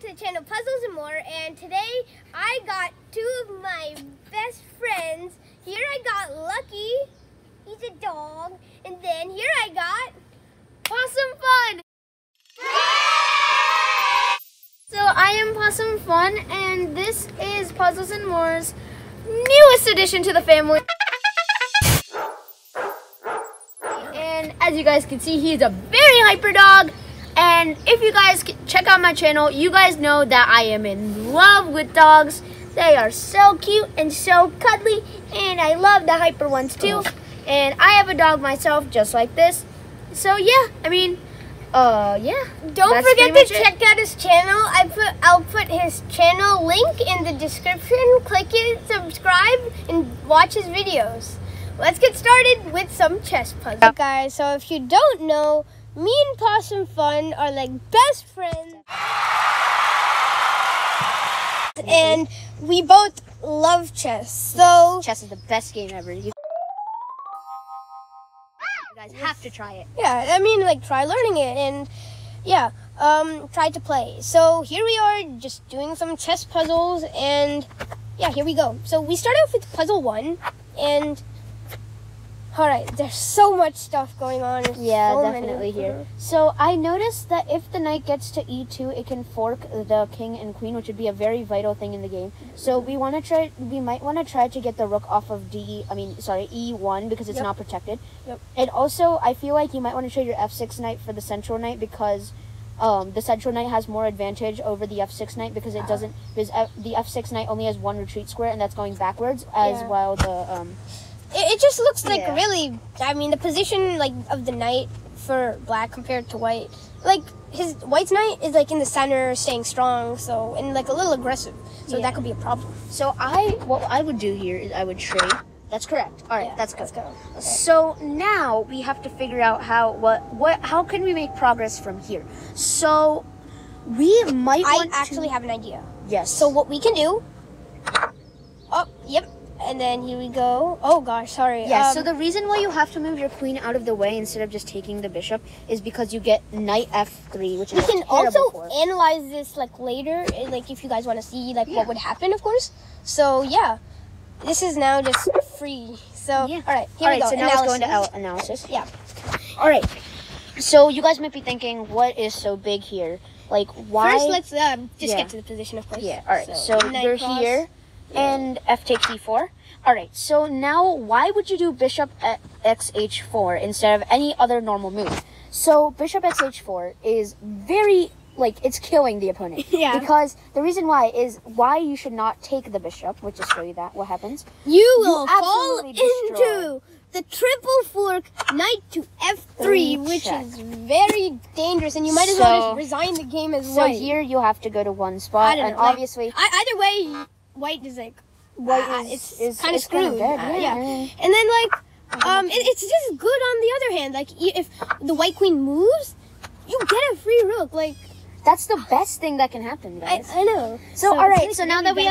to the channel Puzzles and More, and today I got two of my best friends. Here I got Lucky, he's a dog, and then here I got Pawsome Fun. So I am Pawsome Fun, and this is Puzzles and More's newest addition to the family. And as you guys can see, he's a very hyper dog. And if you guys check out my channel, you guys know that I am in love with dogs. They are so cute and so cuddly, and I love the hyper ones too. And I have a dog myself just like this. So yeah, yeah. Don't forget to check out his channel. I'll put his channel link in the description. Click it, subscribe, and watch his videos. Let's get started with some chess puzzles. Okay, guys, so if you don't know, me and Pawsome Fun are like best friends. And we both love chess. So chess is the best game ever. You guys have to try it. Yeah, try learning it and yeah, try to play. So here we are just doing some chess puzzles, and yeah, here we go. So we start off with puzzle 1, and all right, there's so much stuff going on. Yeah, so definitely here. So I noticed that if the knight gets to e2, it can fork the king and queen, which would be a very vital thing in the game. So we might want to try to get the rook off of e1 because it's not protected. Yep. And also, I feel like you might want to trade your f6 knight for the central knight because the central knight has more advantage over the f6 knight because it doesn't. Because the f6 knight only has one retreat square, and that's going backwards. While the It just looks like really, the position of the knight for black compared to white. His white's knight is in the center, staying strong, so, and a little aggressive. So that could be a problem. So what I would do here is I would trade. That's correct. All right, that's good. Let's go. Okay. So now we have to figure out how can we make progress from here. So we might want to actually have an idea. Yes. So what we can do, and then here we go. Oh gosh, sorry. Yeah, so the reason why you have to move your queen out of the way instead of just taking the bishop is because you get knight f3, which is we can also analyze this later, if you guys want to see what would happen, of course. So yeah, this is now just free. So all right, here we go. So now let's go into analysis. Yeah. All right. So you guys might be thinking, what is so big here? Why? First, let's just get to the position, of course. Yeah. All right. So you're here. And f takes e4. Alright, so now why would you do bishop at xh4 instead of any other normal move? So bishop xh4 is very, it's killing the opponent. Yeah. Because the reason why is why you should not take the bishop, which is show you that, what happens. You will fall into the triple fork knight to f3, which is very dangerous, and you might as well just resign the game as well. So here you have to go to one spot, and obviously either way, white is it's kind of screwed. Dead, And then it's just good on the other hand. If the white queen moves, you get a free rook. That's the best thing that can happen, guys. I know. So all right. So now that we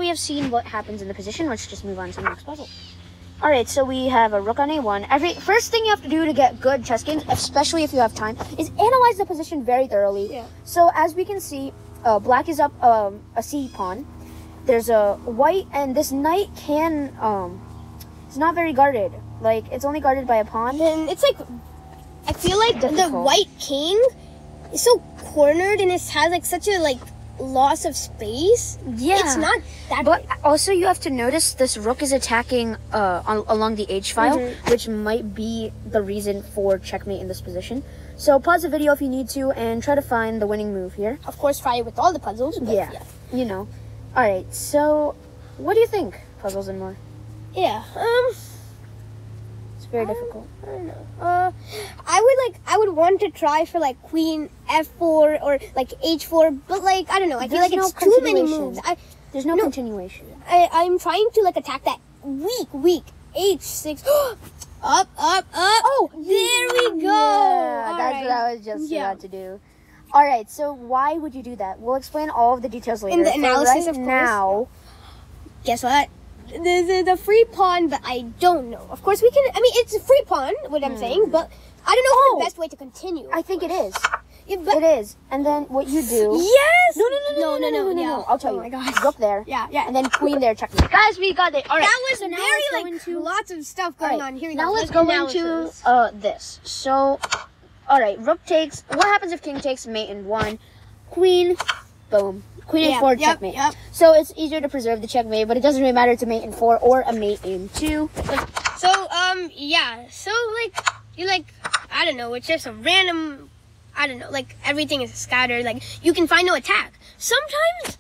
have seen what happens in the position, let's just move on to the next puzzle. All right. So we have a rook on a1. First thing you have to do to get good chess games, especially if you have time, is analyze the position very thoroughly. Yeah. So as we can see, black is up a c pawn. There's a white, and this knight it's not very guarded. It's only guarded by a pawn. And it's I feel like the white king is so cornered, and it has such a loss of space. Yeah. It's not that But also you have to notice this rook is attacking along the h file, which might be the reason for checkmate in this position. So pause the video if you need to and try to find the winning move here. Of course, try it with all the puzzles. Yeah. You know. All right, so what do you think, Puzzles and More? Yeah, it's very difficult. I don't know. I would want to try for queen f4 or h4, but I don't know. I feel it's too many moves. There's no continuation. I'm trying to attack that weak h6. Up. Oh, there we go. Yeah, that's what I was just about to do. All right, so why would you do that? We'll explain all of the details later. In the analysis, of course. Now, guess what? The free pawn, but I don't know. Of course, we can. It's a free pawn, what I'm saying, but I don't know the best way to continue. I think it is. It is. And then what you do... Yes! No. I'll tell you. Oh my gosh. Rook there. Yeah. And then queen there, checkmate. Guys, we got it. All right. That was so now very, let's go like, into... lots of stuff going on. Here we go. Now let's go into this. So, all right, rook takes. What happens if king takes mate in 1? Queen, boom. Queen in 4, checkmate. Yep. So it's easier to preserve the checkmate, but it doesn't really matter to mate in 4 or a mate in 2. So, yeah. So, like, you like, I don't know, it's just a random, I don't know, like, everything is scattered. Like, you can find no attack. Sometimes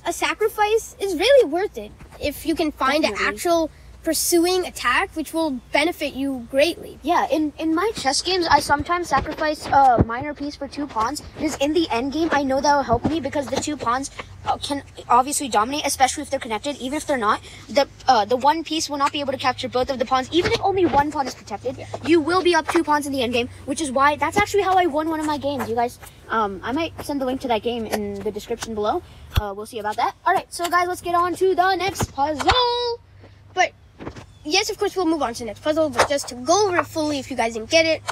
a sacrifice is really worth it if you can find an actual pursuing attack, which will benefit you greatly. Yeah, in my chess games, I sometimes sacrifice a minor piece for 2 pawns, because in the end game, I know that will help me, because the 2 pawns can obviously dominate, especially if they're connected. Even if they're not, the one piece will not be able to capture both of the pawns. Even if only one pawn is protected, you will be up 2 pawns in the end game, which is why that's actually how I won one of my games. You guys, I might send the link to that game in the description below. We'll see about that. All right, so guys, let's get on to the next puzzle. But yes, of course, we'll move on to the next puzzle, but just to go over it fully, if you guys didn't get it,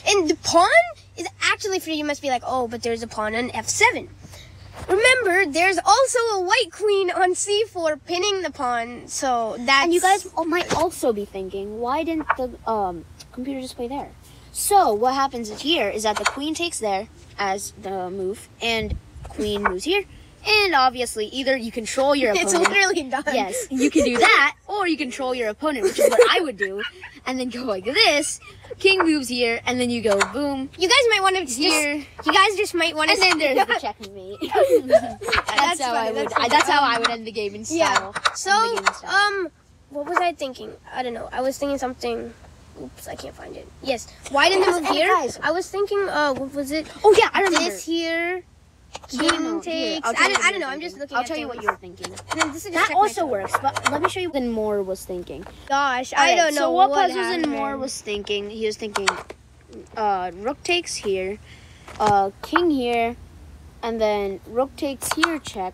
and the pawn is actually for you must be like, oh, but there's a pawn on f7. Remember, there's also a white queen on c4 pinning the pawn, so that's... And you guys might also be thinking, why didn't the computer just play there? So what happens here is that the queen takes there as the move, and queen moves here. And obviously, either you control your opponent. It's literally done. Yes, you can do that, or you control your opponent, which is what I would do. And then go like this. King moves here, and then you go boom. You guys might want to here. You guys just might want to. And then there's the checkmate. That's how I would end the game in style. Yeah. So, what was I thinking? I don't know. I was thinking something. Oops, I can't find it. Yes. Why didn't they move here? Guys. I was thinking. What was it? Oh yeah, I remember. This here. King takes. I don't know. I'm just looking. I'll tell you what you were thinking. And then this is That also works, but let me show you what Moore was thinking. Gosh, I don't know. So what puzzles in Moore was thinking? He was thinking, rook takes here, king here, and then rook takes here, check.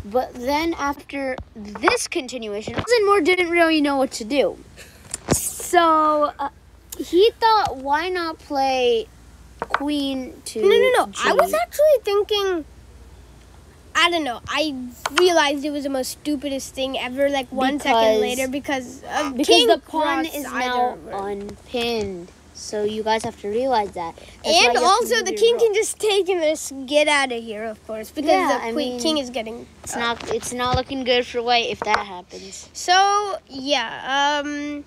But then after this continuation, Moore didn't really know what to do. So he thought, why not play queen to No. G. I was actually thinking, I don't know. I realized it was the most stupidest thing ever, like 1 second later, because king the pawn is now unpinned. So you guys have to realize that. And also the king can just take and just get out of here, of course, because the king is getting... It's not looking good for white if that happens. So, yeah,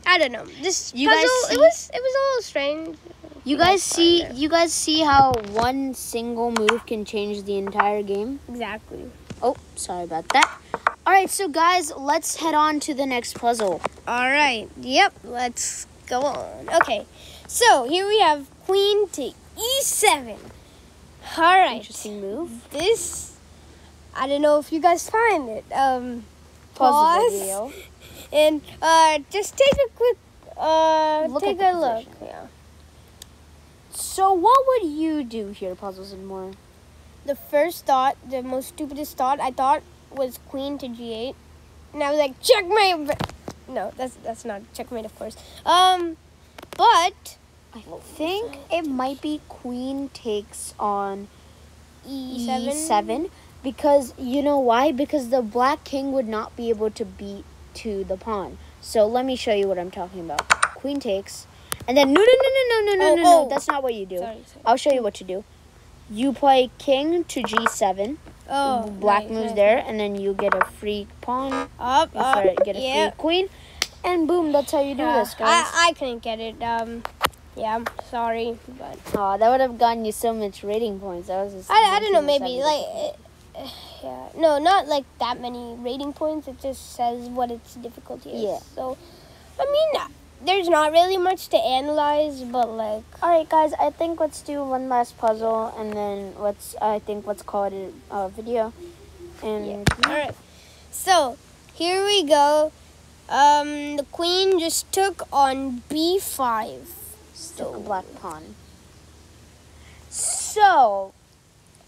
I don't know. This You puzzle, guys see- it was a little strange. You guys see how one single move can change the entire game? Exactly. Oh, sorry about that. All right, so guys, let's head on to the next puzzle. All right. Yep. Let's go on. Okay. So here we have queen to e7. All right. Interesting move. This, I don't know if you guys find it. Pause Pause the video. and just take a quick Look take at a the look. position. Yeah. So what would you do here, Puzzles and More? The first thought, the most stupidest thought I thought was queen to g8, and I was like, checkmate. No, that's not checkmate, of course. But I think it might be queen takes on e7 because you know why? Because the black king would not be able to beat to the pawn. So let me show you what I'm talking about. Queen takes, and then no, that's not what you do. Sorry. I'll show you what to do. You play king to g7. Oh, Black moves there, and then you get a free pawn. Up. Get a free queen, and boom, that's how you do this, guys. I couldn't get it. Yeah, I'm sorry, but Oh, that would have gotten you so much rating points. That was just I don't know, maybe like yeah, no, not like that many rating points. It just says what its difficulty is. Yeah. So, I mean, there's not really much to analyze, but like. All right, guys. I think let's do one last puzzle, and then let's call it a video. And All right. So here we go. The queen just took on b5. took a black pawn. So,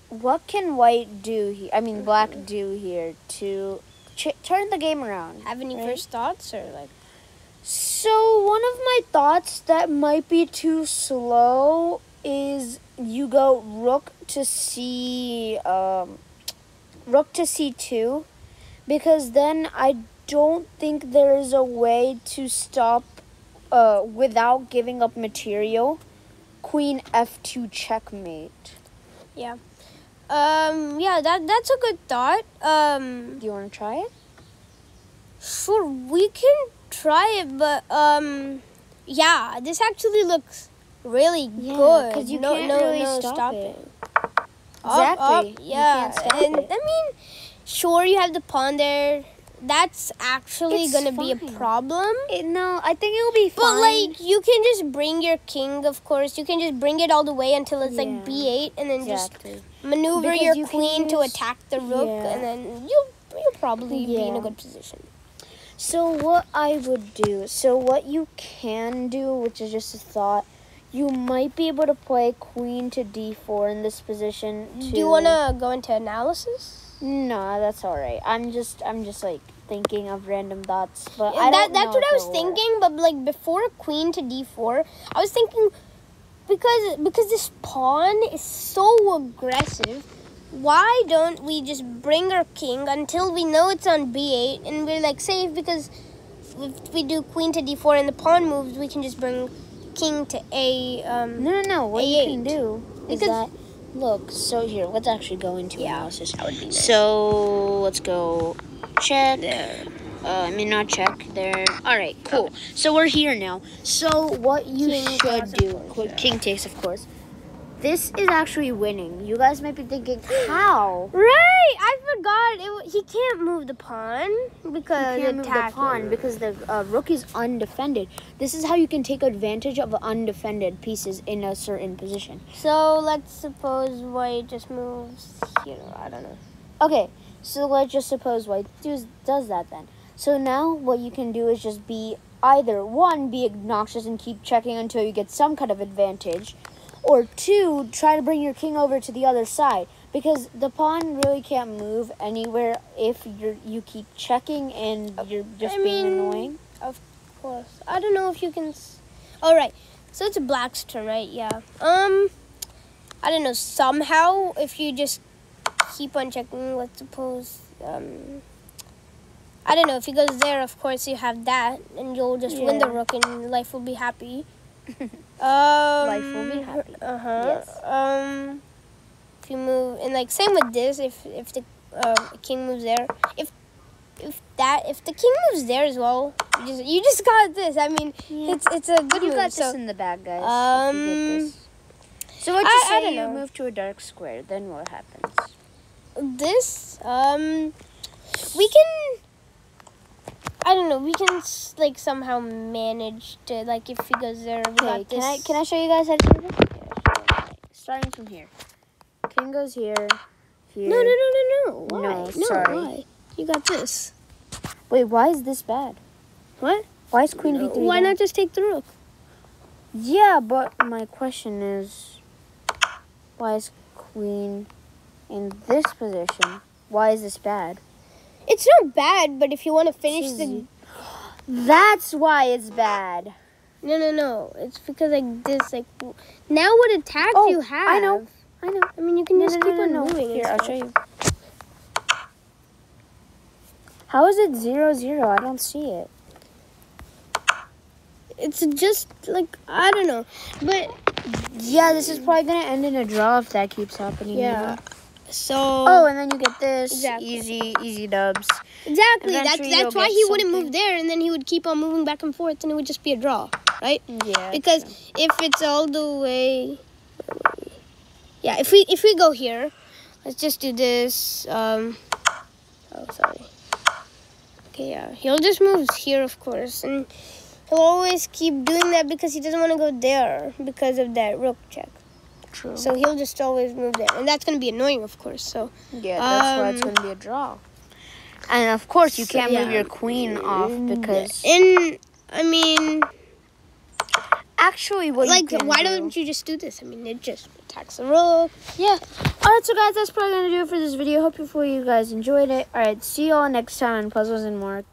what can white do here? I mean, black do here to turn the game around? Have any first thoughts or like? So, one of my thoughts that might be too slow is you go rook to c2, because then I don't think there is a way to stop without giving up material. Queen f2 checkmate. Yeah. Yeah, that's a good thought. Do you want to try it? Sure, we can try it, but yeah, this actually looks really good. Because you can't really stop it. Up, Exactly. yeah. You can't stop And it. I mean, sure, you have the pawn there. That's actually It's gonna be a fine. problem. No, I think it will be But fine. like, you can just bring your king. Of course, you can just bring it all the way until it's like Yeah. b8, and then Exactly. just maneuver Because your you can queen to use- attack the rook, Yeah. and then you'll probably be in a Yeah. good position. So what I would do, so what you can do, which is just a thought, you might be able to play queen to d4 in this position. Do you wanna go into analysis? No, that's all right. I'm just like thinking of random thoughts, but Yeah, I don't that's know what if I was it will thinking. But like before queen to d4, I was thinking because this pawn is so aggressive. Why don't we just bring our king until we know it's on b8 and we're like safe? Because if we do queen to d4 and the pawn moves, we can just bring king to a No. What you can A8. do is Because- that look. So here, let's actually go into Yeah, analysis. that would be nice. So let's go check. Not check there. All right, cool. So we're here now. So what you King should takes, of do, course, yeah. king takes, of course. This is actually winning. You guys might be thinking, how? Right, I forgot. He can't move the pawn because You can't move the attack pawn him. because the rook is undefended. This is how you can take advantage of undefended pieces in a certain position. So let's suppose white just moves here. I don't know. Okay, so let's just suppose white does that then. So now what you can do is just be either one, be obnoxious and keep checking until you get some kind of advantage, or two, try to bring your king over to the other side, because the pawn really can't move anywhere if you keep checking and you're just being annoying. Of course. I don't know if you can. All right. So it's a black's turn, right? Yeah. I don't know. Somehow, if you just keep on checking, let's suppose. I don't know. If he goes there, of course you have that, and you'll just win the Yeah. rook, and life will be happy. Life will be happy. Yes. Yes. If you move, and like same with this, if the king moves there, if the king moves there as well, you just got this. I mean, Yeah. it's a good You move. got So this in the bag, guys. If you get this. So let's I just say don't you know. move to a dark square. Then what happens? this, we can. I don't know. We can like somehow manage to like if he goes there. We Okay, got this. can I show you guys how to do this? Yeah, sure. Starting from here. King goes here. Here. No. Why? No, sorry. Why? You got this. Wait, why is this bad? What? Why is queen b3 Why bad? not just take the rook? Yeah, but my question is, why is queen in this position? Why is this bad? It's not bad, but if you want to finish the That's why it's bad. no, it's because like this like now what attack Oh, you have? I know. I mean you can just keep on moving. and Here, I'll stuff. show you. How is it 0-0? I don't see it. It's just like I don't know, but Yeah, this is probably gonna end in a draw if that keeps happening. you know? So Oh, and then you get this. Exactly. Easy dubs. exactly eventually that's you'll why get he wouldn't something. move there, and then he would keep on moving back and forth, and it would just be a draw, right? Yeah. Because if it's all the way, yeah, if we go here, let's just do this. Oh, sorry. Okay, yeah, he'll just move here, of course, and he'll always keep doing that because he doesn't want to go there because of that rook check. True. So he'll just always move there, and that's going to be annoying, of course. So Yeah, that's why it's gonna be a draw. And of course, you can't move yeah. your queen off because and I mean, actually, what like, you can why do- don't you just do this? I mean, it just attacks the rook. Yeah. Alright, so guys, that's probably gonna do it for this video. Hopefully you guys enjoyed it. Alright, see y'all next time on Puzzles and More.